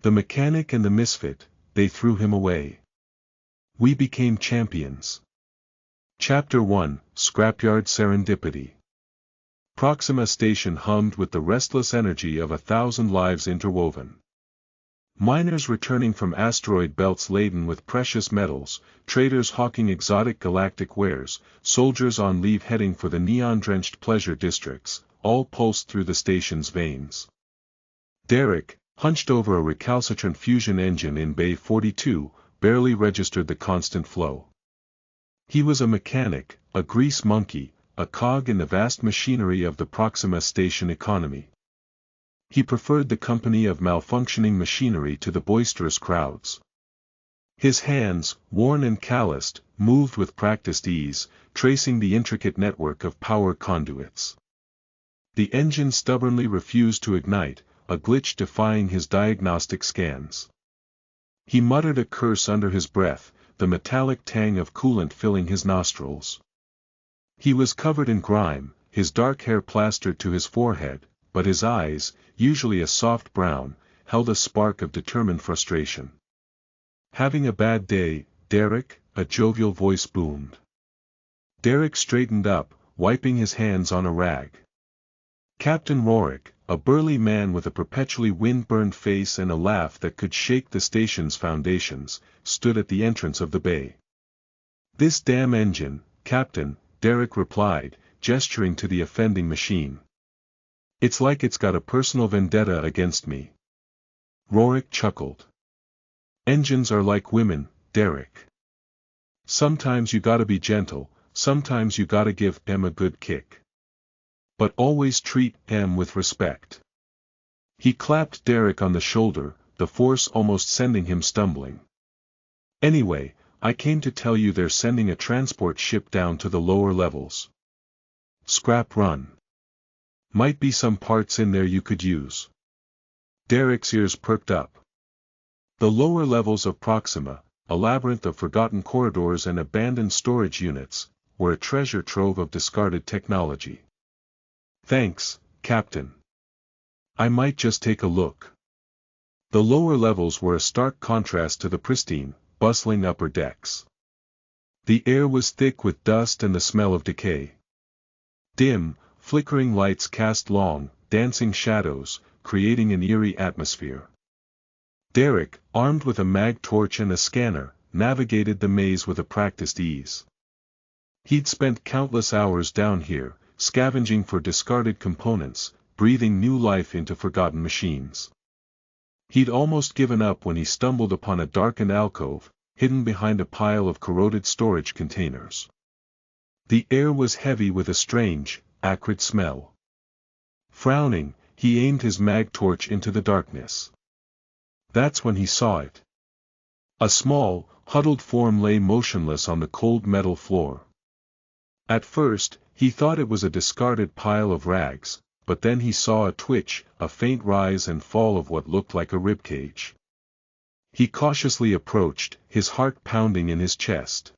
The mechanic and the misfit, they threw him away. We became champions. Chapter 1, Scrapyard Serendipity. Proxima Station hummed with the restless energy of 1,000 lives interwoven. Miners returning from asteroid belts laden with precious metals, traders hawking exotic galactic wares, soldiers on leave heading for the neon-drenched pleasure districts, all pulsed through the station's veins. Derek, hunched over a recalcitrant fusion engine in Bay 42, barely registered the constant flow. He was a mechanic, a grease monkey, a cog in the vast machinery of the Proxima Station economy. He preferred the company of malfunctioning machinery to the boisterous crowds. His hands, worn and calloused, moved with practiced ease, tracing the intricate network of power conduits. The engine stubbornly refused to ignite, a glitch defying his diagnostic scans. He muttered a curse under his breath, the metallic tang of coolant filling his nostrils. He was covered in grime, his dark hair plastered to his forehead, but his eyes, usually a soft brown, held a spark of determined frustration. "Having a bad day, Derek?" a jovial voice boomed. Derek straightened up, wiping his hands on a rag. Captain Rorik, a burly man with a perpetually wind-burned face and a laugh that could shake the station's foundations, stood at the entrance of the bay. "This damn engine, Captain," Derek replied, gesturing to the offending machine. "It's like it's got a personal vendetta against me." Rorik chuckled. "Engines are like women, Derek. Sometimes you gotta be gentle, sometimes you gotta give them a good kick. But always treat them with respect." He clapped Derek on the shoulder, the force almost sending him stumbling. "Anyway, I came to tell you they're sending a transport ship down to the lower levels. Scrap run. Might be some parts in there you could use." Derek's ears perked up. The lower levels of Proxima, a labyrinth of forgotten corridors and abandoned storage units, were a treasure trove of discarded technology. "Thanks, Captain. I might just take a look." The lower levels were a stark contrast to the pristine, bustling upper decks. The air was thick with dust and the smell of decay. Dim, flickering lights cast long, dancing shadows, creating an eerie atmosphere. Derek, armed with a mag torch and a scanner, navigated the maze with a practiced ease. He'd spent countless hours down here, scavenging for discarded components, breathing new life into forgotten machines. He'd almost given up when he stumbled upon a darkened alcove, hidden behind a pile of corroded storage containers. The air was heavy with a strange, acrid smell. Frowning, he aimed his mag torch into the darkness. That's when he saw it. A small, huddled form lay motionless on the cold metal floor. At first, he thought it was a discarded pile of rags, but then he saw a twitch, a faint rise and fall of what looked like a ribcage. He cautiously approached, his heart pounding in his chest.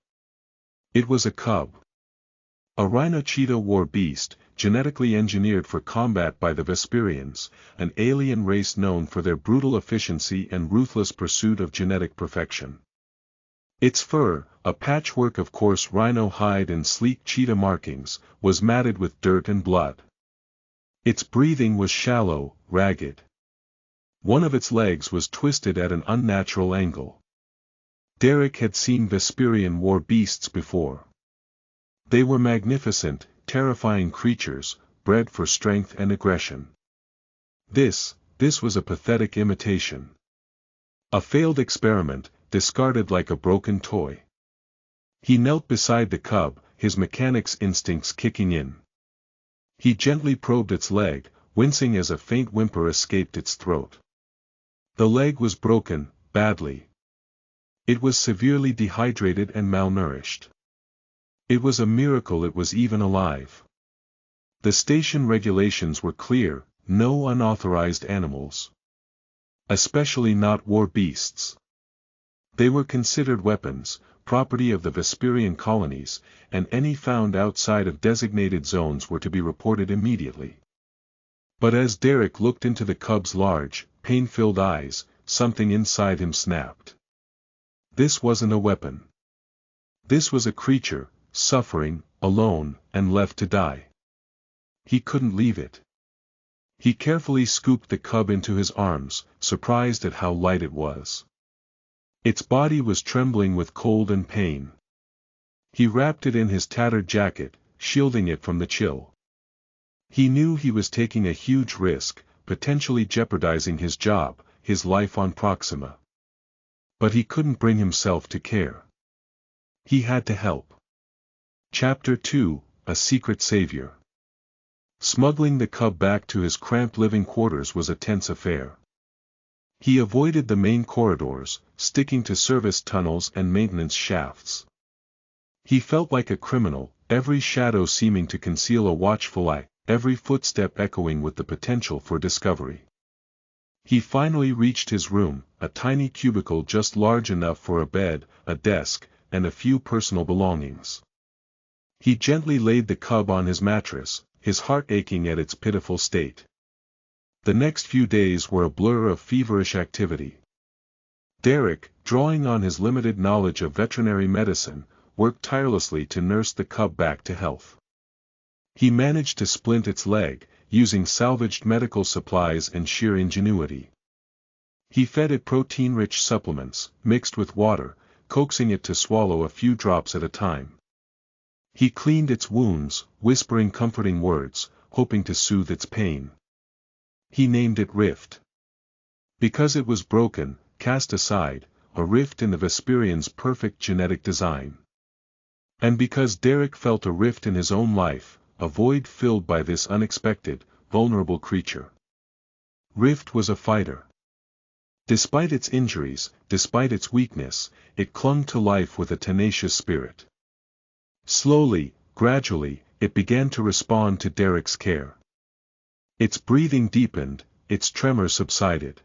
It was a cub. A Rhino-Cheetah War Beast, genetically engineered for combat by the Vesperians, an alien race known for their brutal efficiency and ruthless pursuit of genetic perfection. Its fur, a patchwork of coarse rhino hide and sleek cheetah markings, was matted with dirt and blood. Its breathing was shallow, ragged. One of its legs was twisted at an unnatural angle. Derek had seen Vesperian war beasts before. They were magnificent, terrifying creatures, bred for strength and aggression. This was a pathetic imitation. A failed experiment, discarded like a broken toy. He knelt beside the cub, his mechanic's instincts kicking in. He gently probed its leg, wincing as a faint whimper escaped its throat. The leg was broken, badly. It was severely dehydrated and malnourished. It was a miracle it was even alive. The station regulations were clear: no unauthorized animals. Especially not war beasts. They were considered weapons, property of the Vesperian colonies, and any found outside of designated zones were to be reported immediately. But as Derek looked into the cub's large, pain-filled eyes, something inside him snapped. This wasn't a weapon. This was a creature, suffering, alone, and left to die. He couldn't leave it. He carefully scooped the cub into his arms, surprised at how light it was. Its body was trembling with cold and pain. He wrapped it in his tattered jacket, shielding it from the chill. He knew he was taking a huge risk, potentially jeopardizing his job, his life on Proxima. But he couldn't bring himself to care. He had to help. Chapter 2, A Secret Savior. Smuggling the cub back to his cramped living quarters was a tense affair. He avoided the main corridors, sticking to service tunnels and maintenance shafts. He felt like a criminal, every shadow seeming to conceal a watchful eye, every footstep echoing with the potential for discovery. He finally reached his room, a tiny cubicle just large enough for a bed, a desk, and a few personal belongings. He gently laid the cub on his mattress, his heart aching at its pitiful state. The next few days were a blur of feverish activity. Derek, drawing on his limited knowledge of veterinary medicine, worked tirelessly to nurse the cub back to health. He managed to splint its leg, using salvaged medical supplies and sheer ingenuity. He fed it protein-rich supplements, mixed with water, coaxing it to swallow a few drops at a time. He cleaned its wounds, whispering comforting words, hoping to soothe its pain. He named it Rift. Because it was broken, cast aside, a rift in the Vesperian's perfect genetic design. And because Derek felt a rift in his own life, a void filled by this unexpected, vulnerable creature. Rift was a fighter. Despite its injuries, despite its weakness, it clung to life with a tenacious spirit. Slowly, gradually, it began to respond to Derek's care. Its breathing deepened, its tremor subsided.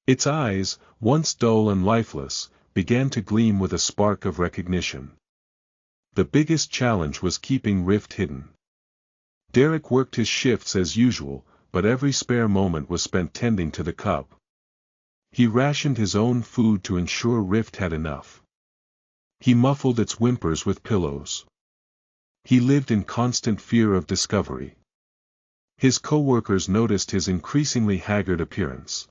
Its eyes, once dull and lifeless, began to gleam with a spark of recognition. The biggest challenge was keeping Rift hidden. Derek worked his shifts as usual, but every spare moment was spent tending to the cub. He rationed his own food to ensure Rift had enough. He muffled its whimpers with pillows. He lived in constant fear of discovery. His co-workers noticed his increasingly haggard appearance.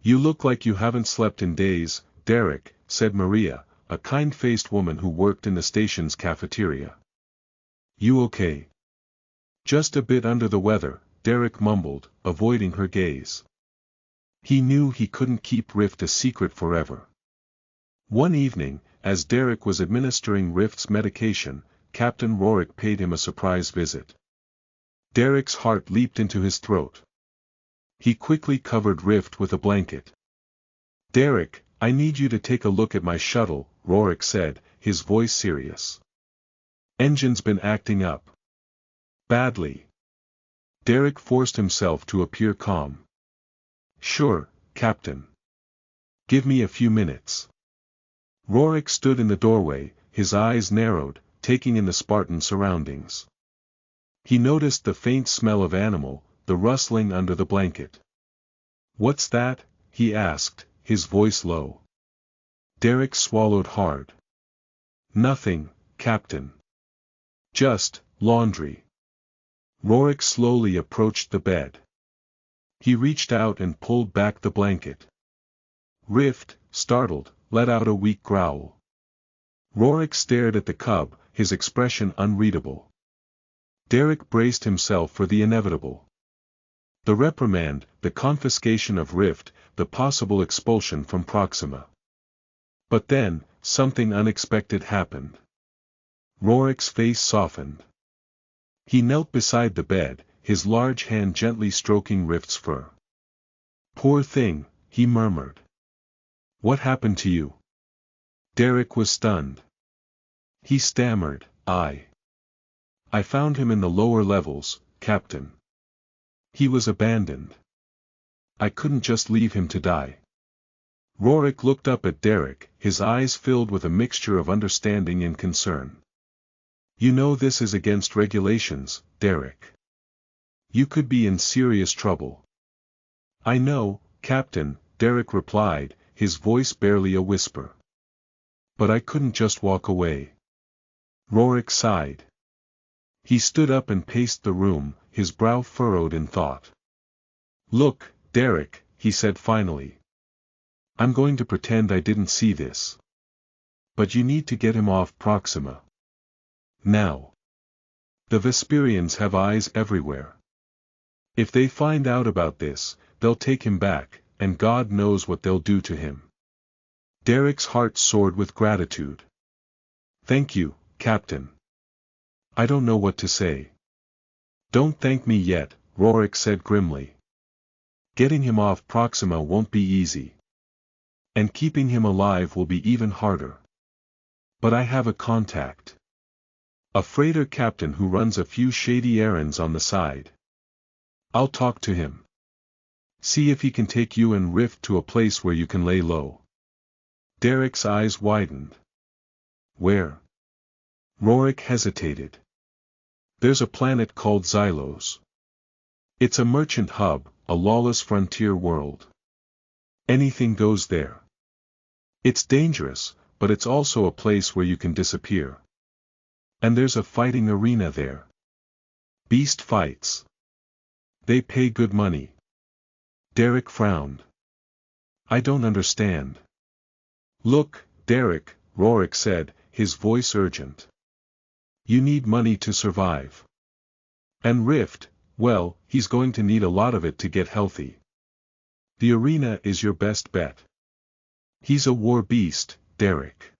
"You look like you haven't slept in days, Derek," said Maria, a kind-faced woman who worked in the station's cafeteria. "You okay?" "Just a bit under the weather," Derek mumbled, avoiding her gaze. He knew he couldn't keep Rift a secret forever. One evening, as Derek was administering Rift's medication, Captain Rorik paid him a surprise visit. Derek's heart leaped into his throat. He quickly covered Rift with a blanket. "Derek, I need you to take a look at my shuttle," Rorik said, his voice serious. "Engine's been acting up. Badly." Derek forced himself to appear calm. "Sure, Captain. Give me a few minutes." Rorik stood in the doorway, his eyes narrowed, taking in the Spartan surroundings. He noticed the faint smell of animal, the rustling under the blanket. "What's that?" he asked, his voice low. Derek swallowed hard. "Nothing, Captain. Just laundry." Rorik slowly approached the bed. He reached out and pulled back the blanket. Rift, startled, let out a weak growl. Rorik stared at the cub, his expression unreadable. Derek braced himself for the inevitable. The reprimand, the confiscation of Rift, the possible expulsion from Proxima. But then, something unexpected happened. Rorik's face softened. He knelt beside the bed, his large hand gently stroking Rift's fur. "Poor thing," he murmured. "What happened to you?" Derek was stunned. He stammered, I found him in the lower levels, Captain. He was abandoned. I couldn't just leave him to die." Rorik looked up at Derek, his eyes filled with a mixture of understanding and concern. "You know this is against regulations, Derek. You could be in serious trouble." "I know, Captain," Derek replied, his voice barely a whisper. But I couldn't just walk away. Rorik sighed. He stood up and paced the room, his brow furrowed in thought. Look, Derek, he said finally. I'm going to pretend I didn't see this. But you need to get him off Proxima. Now. The Vesperians have eyes everywhere. If they find out about this, they'll take him back, and God knows what they'll do to him. Derek's heart soared with gratitude. Thank you, Captain. I don't know what to say. Don't thank me yet, Rorik said grimly. Getting him off Proxima won't be easy. And keeping him alive will be even harder. But I have a contact. A freighter captain who runs a few shady errands on the side. I'll talk to him. See if he can take you and Rift to a place where you can lay low. Derek's eyes widened. Where? Rorik hesitated. There's a planet called Xylos. It's a merchant hub, a lawless frontier world. Anything goes there. It's dangerous, but it's also a place where you can disappear. And there's a fighting arena there. Beast fights. They pay good money. Derek frowned. I don't understand. Look, Derek, Rorik said, his voice urgent. You need money to survive. And Rift, well, he's going to need a lot of it to get healthy. The arena is your best bet. He's a war beast, Derek.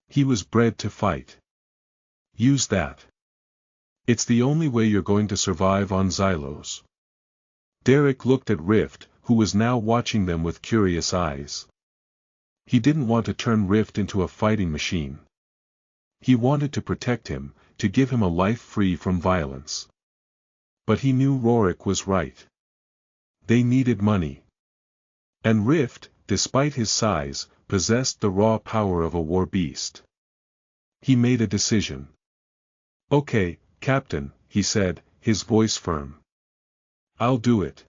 He was bred to fight. Use that. It's the only way you're going to survive on Xylos. Derek looked at Rift, who was now watching them with curious eyes. He didn't want to turn Rift into a fighting machine. He wanted to protect him, to give him a life free from violence. But he knew Rorik was right. They needed money. And Rift, despite his size, possessed the raw power of a war beast. He made a decision. Okay, Captain, he said, his voice firm. I'll do it.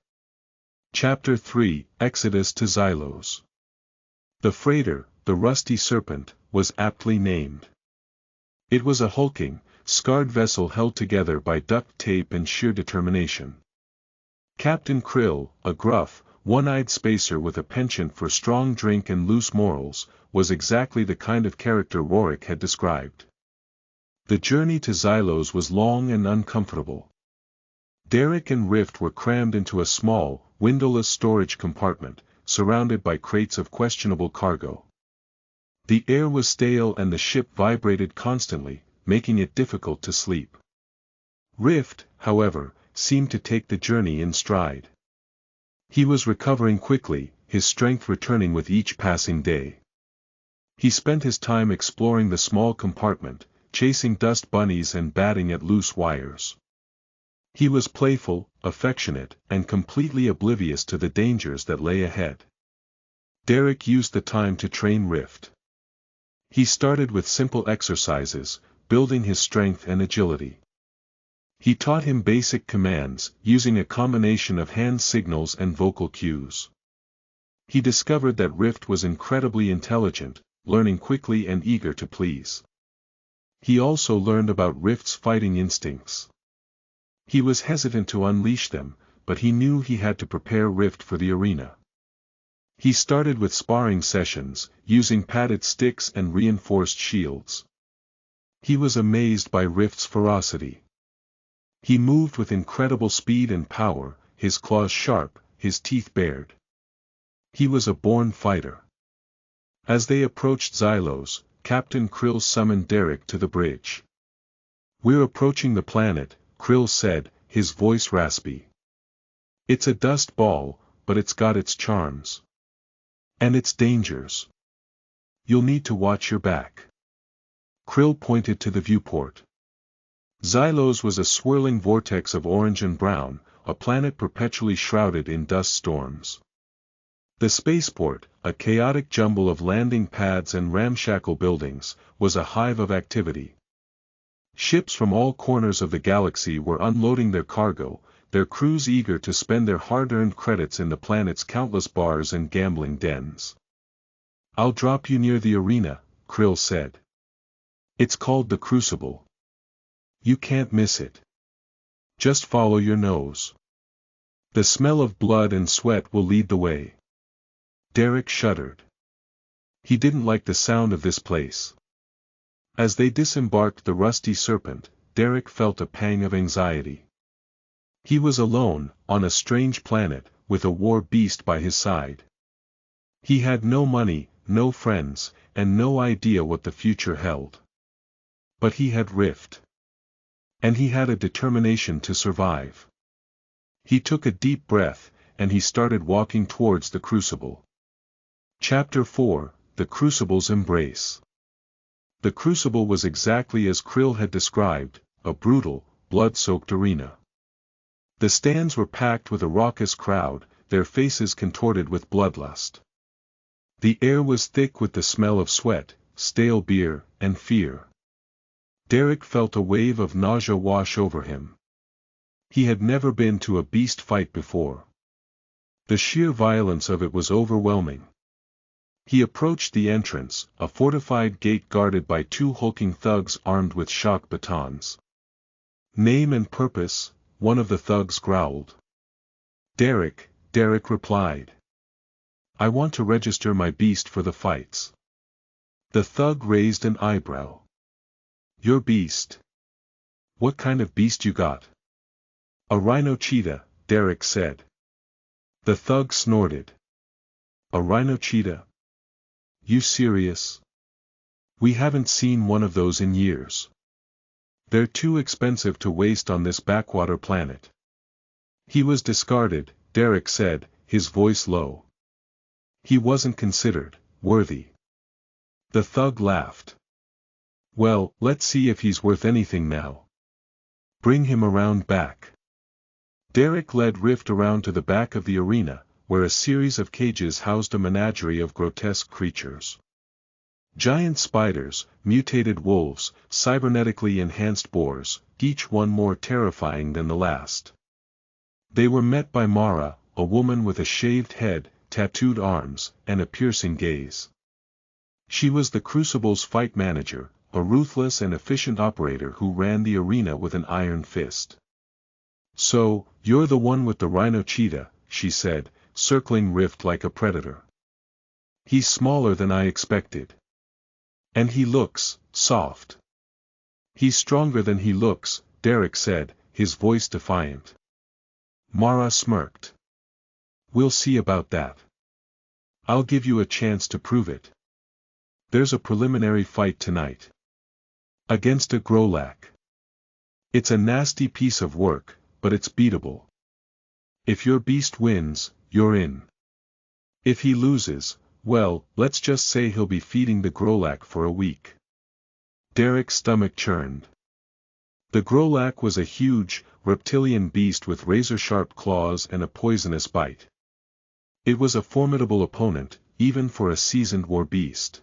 Chapter 3, Exodus to Xylos. The freighter, the Rusty Serpent, was aptly named. It was a hulking, scarred vessel held together by duct tape and sheer determination. Captain Krill, a gruff, one-eyed spacer with a penchant for strong drink and loose morals, was exactly the kind of character Rorik had described. The journey to Xylos was long and uncomfortable. Derek and Rift were crammed into a small, windowless storage compartment, surrounded by crates of questionable cargo. The air was stale and the ship vibrated constantly, making it difficult to sleep. Rift, however, seemed to take the journey in stride. He was recovering quickly, his strength returning with each passing day. He spent his time exploring the small compartment, chasing dust bunnies and batting at loose wires. He was playful, affectionate, and completely oblivious to the dangers that lay ahead. Derek used the time to train Rift. He started with simple exercises, building his strength and agility. He taught him basic commands, using a combination of hand signals and vocal cues. He discovered that Rift was incredibly intelligent, learning quickly and eager to please. He also learned about Rift's fighting instincts. He was hesitant to unleash them, but he knew he had to prepare Rift for the arena. He started with sparring sessions, using padded sticks and reinforced shields. He was amazed by Rift's ferocity. He moved with incredible speed and power, his claws sharp, his teeth bared. He was a born fighter. As they approached Xylos, Captain Krill summoned Derek to the bridge. We're approaching the planet, Krill said, his voice raspy. It's a dust ball, but it's got its charms. And its dangers. You'll need to watch your back. Krill pointed to the viewport. Xylos was a swirling vortex of orange and brown, a planet perpetually shrouded in dust storms. The spaceport, a chaotic jumble of landing pads and ramshackle buildings, was a hive of activity. Ships from all corners of the galaxy were unloading their cargo, their crews eager to spend their hard-earned credits in the planet's countless bars and gambling dens. "I'll drop you near the arena," Krill said. "It's called the Crucible. You can't miss it. Just follow your nose. The smell of blood and sweat will lead the way." Derek shuddered. He didn't like the sound of this place. As they disembarked the Rusty Serpent, Derek felt a pang of anxiety. He was alone, on a strange planet, with a war beast by his side. He had no money, no friends, and no idea what the future held. But he had Rift. And he had a determination to survive. He took a deep breath, and he started walking towards the Crucible. Chapter 4, The Crucible's Embrace. The Crucible was exactly as Krill had described, a brutal, blood-soaked arena. The stands were packed with a raucous crowd, their faces contorted with bloodlust. The air was thick with the smell of sweat, stale beer, and fear. Derek felt a wave of nausea wash over him. He had never been to a beast fight before. The sheer violence of it was overwhelming. He approached the entrance, a fortified gate guarded by 2 hulking thugs armed with shock batons. "Name and purpose," one of the thugs growled. Derek replied. "I want to register my beast for the fights." The thug raised an eyebrow. "Your beast? What kind of beast you got?" "A Rhino-Cheetah," Derek said. The thug snorted. "A Rhino-Cheetah? You serious? We haven't seen one of those in years. They're too expensive to waste on this backwater planet." "He was discarded," Derek said, his voice low. "He wasn't considered worthy." The thug laughed. "Well, let's see if he's worth anything now. Bring him around back." Derek led Rift around to the back of the arena, where a series of cages housed a menagerie of grotesque creatures. Giant spiders, mutated wolves, cybernetically enhanced boars, each one more terrifying than the last. They were met by Mara, a woman with a shaved head, tattooed arms, and a piercing gaze. She was the Crucible's fight manager, a ruthless and efficient operator who ran the arena with an iron fist. "So, you're the one with the Rhino-Cheetah," she said, circling Rift like a predator. "He's smaller than I expected. And he looks soft." "He's stronger than he looks," Derek said, his voice defiant. Mara smirked. "We'll see about that. I'll give you a chance to prove it. There's a preliminary fight tonight. Against a Grolak. It's a nasty piece of work, but it's beatable. If your beast wins, you're in. If he loses, well, let's just say he'll be feeding the Grolak for a week." Derek's stomach churned. The Grolak was a huge, reptilian beast with razor-sharp claws and a poisonous bite. It was a formidable opponent, even for a seasoned war beast.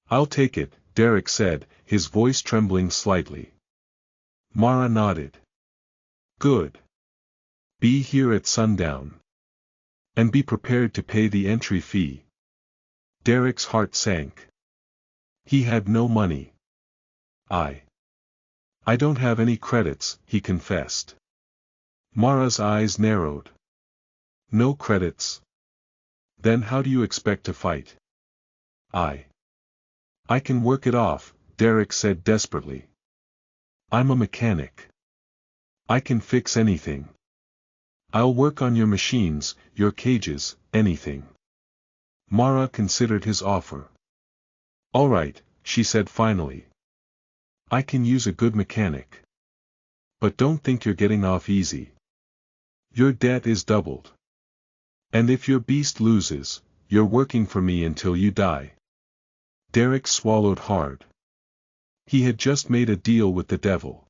"I'll take it," Derek said, his voice trembling slightly. Mara nodded. "Good. Be here at sundown. And be prepared to pay the entry fee." Derek's heart sank. He had no money. I don't have any credits," he confessed. Mara's eyes narrowed. "No credits? Then how do you expect to fight?" I can work it off," Derek said desperately. "I'm a mechanic. I can fix anything. I'll work on your machines, your cages, anything." Mara considered his offer. "All right," she said finally. "I can use a good mechanic. But don't think you're getting off easy. Your debt is doubled. And if your beast loses, you're working for me until you die." Derek swallowed hard. He had just made a deal with the devil.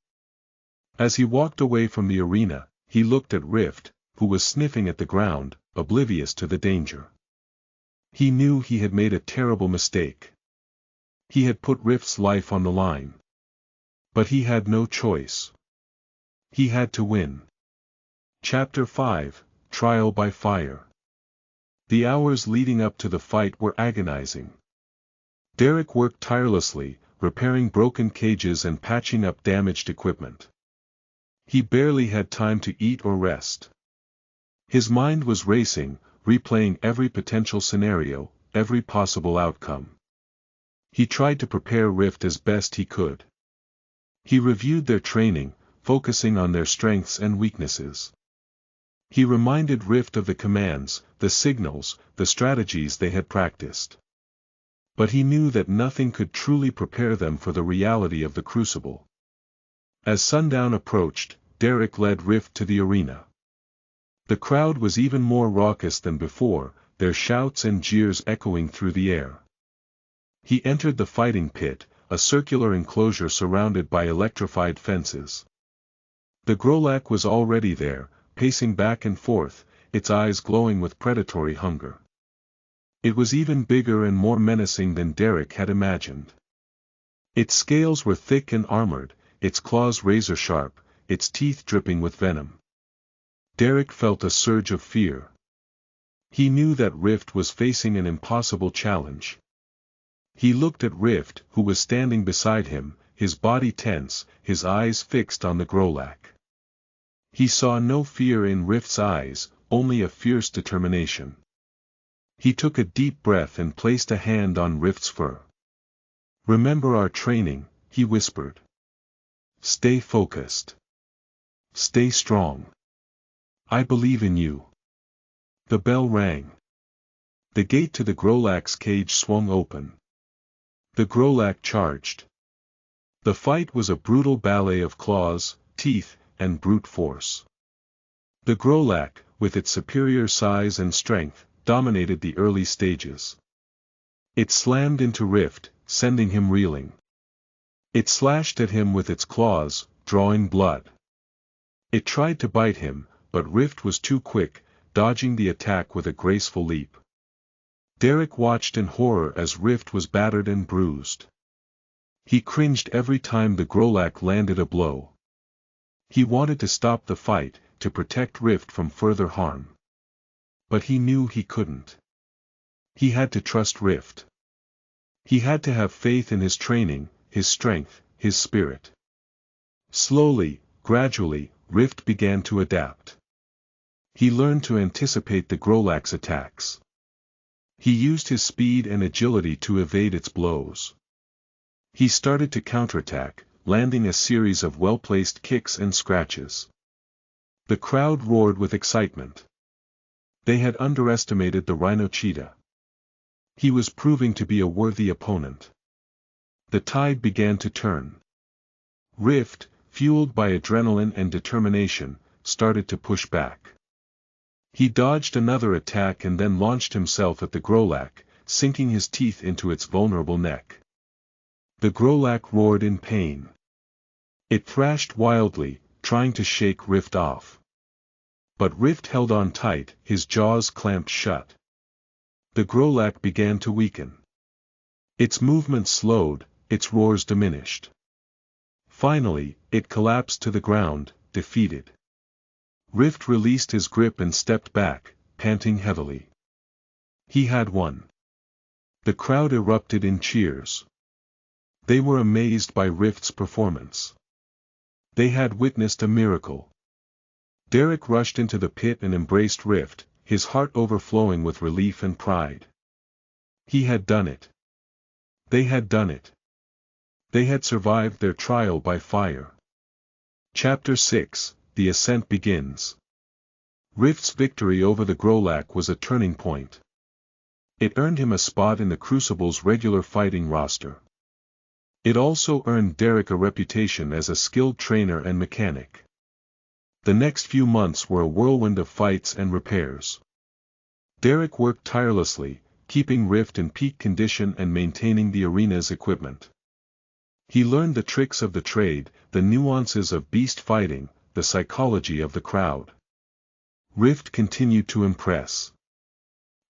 As he walked away from the arena, he looked at Rift, who was sniffing at the ground, oblivious to the danger. He knew he had made a terrible mistake. He had put Rift's life on the line. But he had no choice. He had to win. Chapter 5, Trial by Fire. The hours leading up to the fight were agonizing. Derek worked tirelessly, repairing broken cages and patching up damaged equipment. He barely had time to eat or rest. His mind was racing, replaying every potential scenario, every possible outcome. He tried to prepare Rift as best he could. He reviewed their training, focusing on their strengths and weaknesses. He reminded Rift of the commands, the signals, the strategies they had practiced. But he knew that nothing could truly prepare them for the reality of the Crucible. As sundown approached, Derek led Rift to the arena. The crowd was even more raucous than before, their shouts and jeers echoing through the air. He entered the fighting pit, a circular enclosure surrounded by electrified fences. The Grolak was already there, pacing back and forth, its eyes glowing with predatory hunger. It was even bigger and more menacing than Derek had imagined. Its scales were thick and armored, its claws razor-sharp, its teeth dripping with venom. Derek felt a surge of fear. He knew that Rift was facing an impossible challenge. He looked at Rift, who was standing beside him, his body tense, his eyes fixed on the Grolak. He saw no fear in Rift's eyes, only a fierce determination. He took a deep breath and placed a hand on Rift's fur. "Remember our training," he whispered. "Stay focused. Stay strong. I believe in you." The bell rang. The gate to the Grolak's cage swung open. The Grolak charged. The fight was a brutal ballet of claws, teeth, and brute force. The Grolak, with its superior size and strength, dominated the early stages. It slammed into Rift, sending him reeling. It slashed at him with its claws, drawing blood. It tried to bite him, but Rift was too quick, dodging the attack with a graceful leap. Derek watched in horror as Rift was battered and bruised. He cringed every time the Grolak landed a blow. He wanted to stop the fight, to protect Rift from further harm. But he knew he couldn't. He had to trust Rift. He had to have faith in his training, his strength, his spirit. Slowly, gradually, Rift began to adapt. He learned to anticipate the Grolak's attacks. He used his speed and agility to evade its blows. He started to counterattack, landing a series of well-placed kicks and scratches. The crowd roared with excitement. They had underestimated the Rhino-Cheetah. He was proving to be a worthy opponent. The tide began to turn. Rift, fueled by adrenaline and determination, started to push back. He dodged another attack and then launched himself at the Grolak, sinking his teeth into its vulnerable neck. The Grolak roared in pain. It thrashed wildly, trying to shake Rift off. But Rift held on tight, his jaws clamped shut. The Grolak began to weaken. Its movement slowed, its roars diminished. Finally, it collapsed to the ground, defeated. Rift released his grip and stepped back, panting heavily. He had won. The crowd erupted in cheers. They were amazed by Rift's performance. They had witnessed a miracle. Derek rushed into the pit and embraced Rift, his heart overflowing with relief and pride. He had done it. They had done it. They had survived their trial by fire. Chapter 6, The Ascent Begins. Rift's victory over the Grolak was a turning point. It earned him a spot in the Crucible's regular fighting roster. It also earned Derek a reputation as a skilled trainer and mechanic. The next few months were a whirlwind of fights and repairs. Derek worked tirelessly, keeping Rift in peak condition and maintaining the arena's equipment. He learned the tricks of the trade, the nuances of beast fighting, the psychology of the crowd. Rift continued to impress.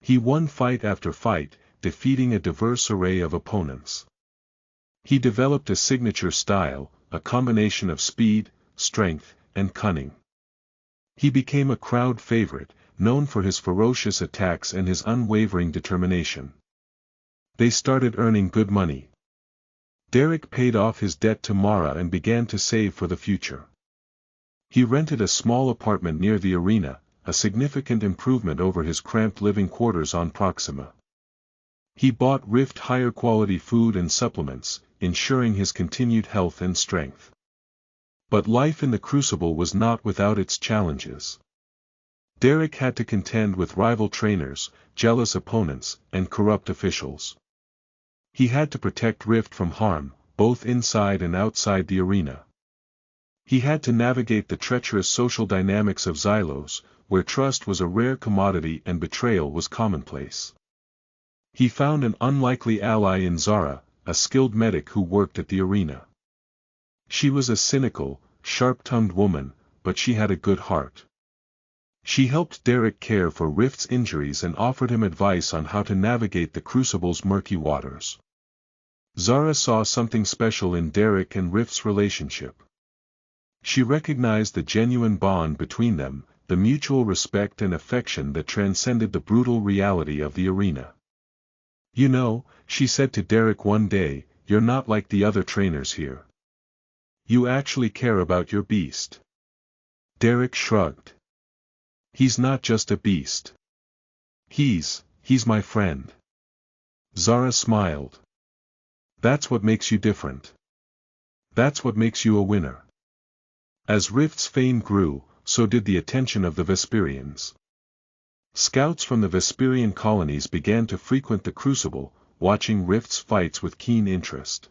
He won fight after fight, defeating a diverse array of opponents. He developed a signature style, a combination of speed, strength, and cunning. He became a crowd favorite, known for his ferocious attacks and his unwavering determination. They started earning good money. Derek paid off his debt to Mara and began to save for the future. He rented a small apartment near the arena, a significant improvement over his cramped living quarters on Proxima. He bought Rift higher quality food and supplements, ensuring his continued health and strength. But life in the Crucible was not without its challenges. Derek had to contend with rival trainers, jealous opponents, and corrupt officials. He had to protect Rift from harm, both inside and outside the arena. He had to navigate the treacherous social dynamics of Xylos, where trust was a rare commodity and betrayal was commonplace. He found an unlikely ally in Zara, a skilled medic who worked at the arena. She was a cynical, sharp-tongued woman, but she had a good heart. She helped Derek care for Rift's injuries and offered him advice on how to navigate the Crucible's murky waters. Zara saw something special in Derek and Rift's relationship. She recognized the genuine bond between them, the mutual respect and affection that transcended the brutal reality of the arena. "You know," she said to Derek one day, "you're not like the other trainers here. You actually care about your beast." Derek shrugged. "He's not just a beast. He's my friend." Zara smiled. "That's what makes you different. That's what makes you a winner." As Rift's fame grew, so did the attention of the Vesperians. Scouts from the Vesperian colonies began to frequent the Crucible, watching Rift's fights with keen interest.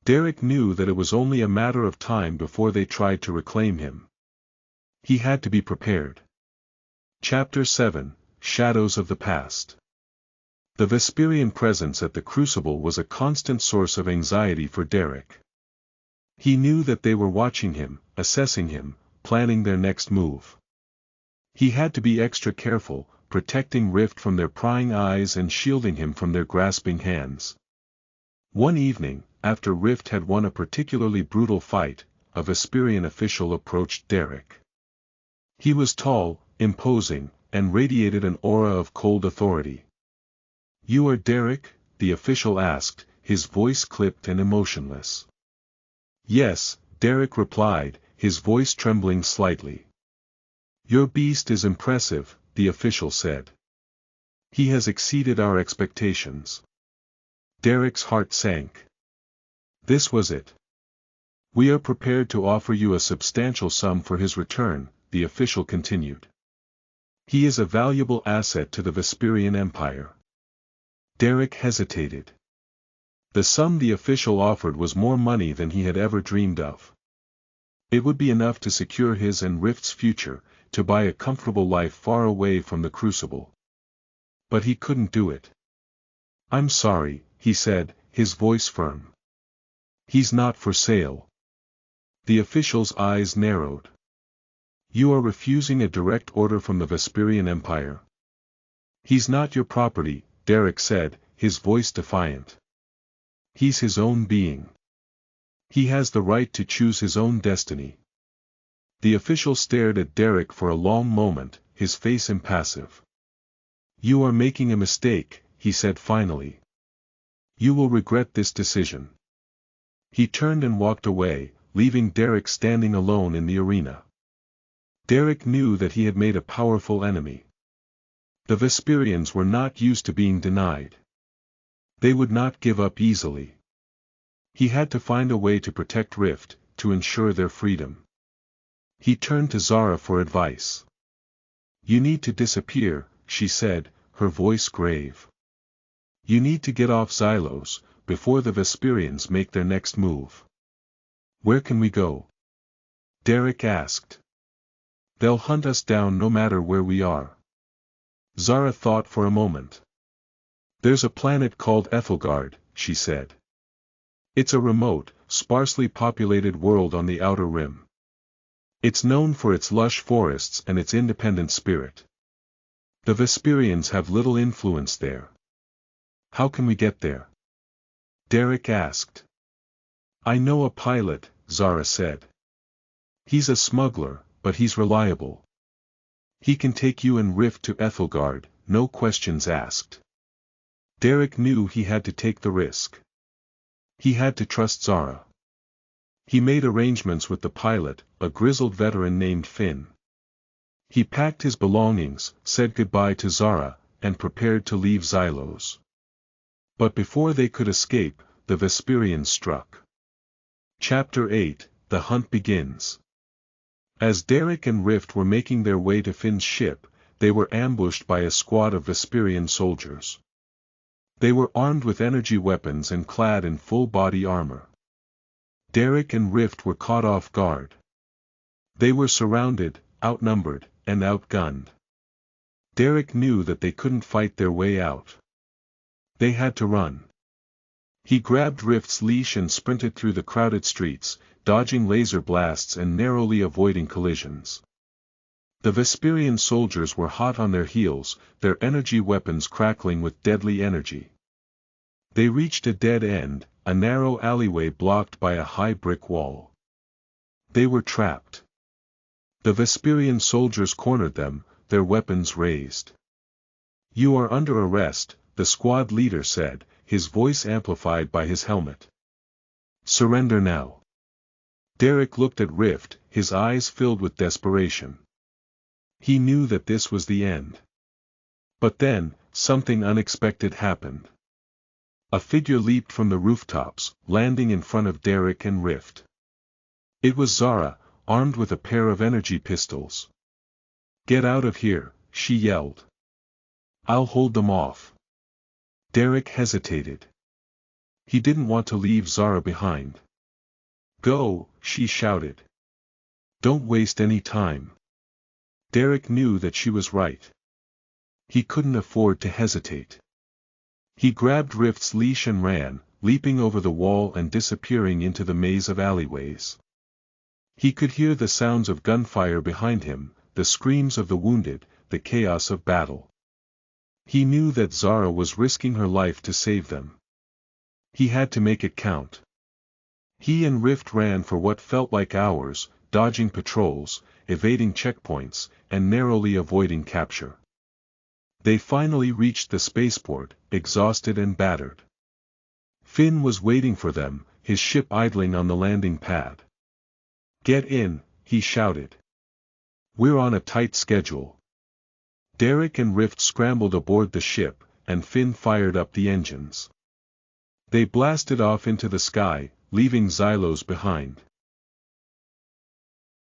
Derek knew that it was only a matter of time before they tried to reclaim him. He had to be prepared. Chapter 7, Shadows of the Past. The Vesperian presence at the Crucible was a constant source of anxiety for Derek. He knew that they were watching him, assessing him, planning their next move. He had to be extra careful, protecting Rift from their prying eyes and shielding him from their grasping hands. One evening, after Rift had won a particularly brutal fight, a Vesperian official approached Derek. He was tall, imposing, and radiated an aura of cold authority. "You are Derek?" the official asked, his voice clipped and emotionless. "Yes," Derek replied, his voice trembling slightly. "Your beast is impressive," the official said. "He has exceeded our expectations." Derek's heart sank. This was it. "We are prepared to offer you a substantial sum for his return," the official continued. "He is a valuable asset to the Vesperian Empire." Derek hesitated. The sum the official offered was more money than he had ever dreamed of. It would be enough to secure his and Rift's future, to buy a comfortable life far away from the Crucible. But he couldn't do it. "I'm sorry," he said, his voice firm. "He's not for sale." The official's eyes narrowed. "You are refusing a direct order from the Vesperian Empire?" "He's not your property," Derek said, his voice defiant. "He's his own being. He has the right to choose his own destiny." The official stared at Derek for a long moment, his face impassive. "You are making a mistake," he said finally. "You will regret this decision." He turned and walked away, leaving Derek standing alone in the arena. Derek knew that he had made a powerful enemy. The Vesperians were not used to being denied. They would not give up easily. He had to find a way to protect Rift, to ensure their freedom. He turned to Zara for advice. "You need to disappear," she said, her voice grave. "You need to get off Xylos, before the Vesperians make their next move." "Where can we go?" Derek asked. "They'll hunt us down no matter where we are." Zara thought for a moment. "There's a planet called Ethelgard," she said. "It's a remote, sparsely populated world on the outer rim. It's known for its lush forests and its independent spirit. The Vesperians have little influence there." "How can we get there?" Derek asked. "I know a pilot," Zara said. "He's a smuggler, but he's reliable." He can take you and Rift to Ethelgard, no questions asked. Derek knew he had to take the risk. He had to trust Zara. He made arrangements with the pilot, a grizzled veteran named Finn. He packed his belongings, said goodbye to Zara, and prepared to leave Xylos. But before they could escape, the Vesperians struck. Chapter 8, The Hunt Begins. As Derek and Rift were making their way to Finn's ship, they were ambushed by a squad of Vesperian soldiers. They were armed with energy weapons and clad in full-body armor. Derek and Rift were caught off guard. They were surrounded, outnumbered, and outgunned. Derek knew that they couldn't fight their way out. They had to run. He grabbed Rift's leash and sprinted through the crowded streets, dodging laser blasts and narrowly avoiding collisions. The Vesperian soldiers were hot on their heels, their energy weapons crackling with deadly energy. They reached a dead end, a narrow alleyway blocked by a high brick wall. They were trapped. The Vesperian soldiers cornered them, their weapons raised. "You are under arrest," the squad leader said, his voice amplified by his helmet. "Surrender now." Derek looked at Rift, his eyes filled with desperation. He knew that this was the end. But then, something unexpected happened. A figure leaped from the rooftops, landing in front of Derek and Rift. It was Zara, armed with a pair of energy pistols. "Get out of here," she yelled. "I'll hold them off." Derek hesitated. He didn't want to leave Zara behind. "Go," she shouted. "Don't waste any time." Derek knew that she was right. He couldn't afford to hesitate. He grabbed Rift's leash and ran, leaping over the wall and disappearing into the maze of alleyways. He could hear the sounds of gunfire behind him, the screams of the wounded, the chaos of battle. He knew that Zara was risking her life to save them. He had to make it count. He and Rift ran for what felt like hours, dodging patrols, evading checkpoints, and narrowly avoiding capture. They finally reached the spaceport, exhausted and battered. Finn was waiting for them, his ship idling on the landing pad. "Get in," he shouted. "We're on a tight schedule." Derek and Rift scrambled aboard the ship, and Finn fired up the engines. They blasted off into the sky, leaving Xylos behind.